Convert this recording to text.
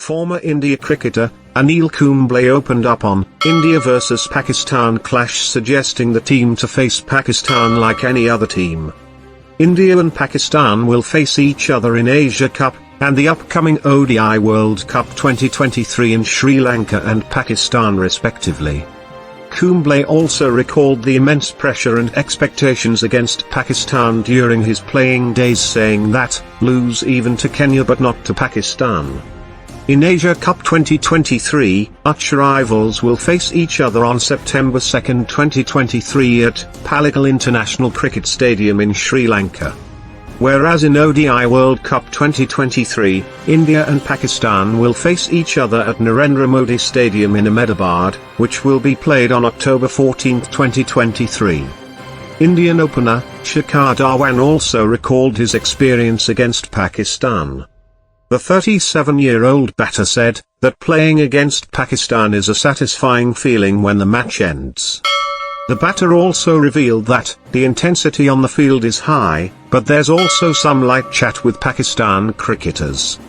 Former India cricketer, Anil Kumble opened up on India vs Pakistan clash, suggesting the team to face Pakistan like any other team. India and Pakistan will face each other in Asia Cup, and the upcoming ODI World Cup 2023 in Sri Lanka and Pakistan respectively. Kumble also recalled the immense pressure and expectations against Pakistan during his playing days, saying that, lose even to Kenya but not to Pakistan. In Asia Cup 2023, arch rivals will face each other on September 2, 2023 at Pallekele International Cricket Stadium in Sri Lanka. Whereas in ODI World Cup 2023, India and Pakistan will face each other at Narendra Modi Stadium in Ahmedabad, which will be played on October 14, 2023. Indian opener, Shikhar Dhawan also recalled his experience against Pakistan. The 37-year-old batter said that playing against Pakistan is a satisfying feeling when the match ends. The batter also revealed that the intensity on the field is high, but there's also some light chat with Pakistan cricketers.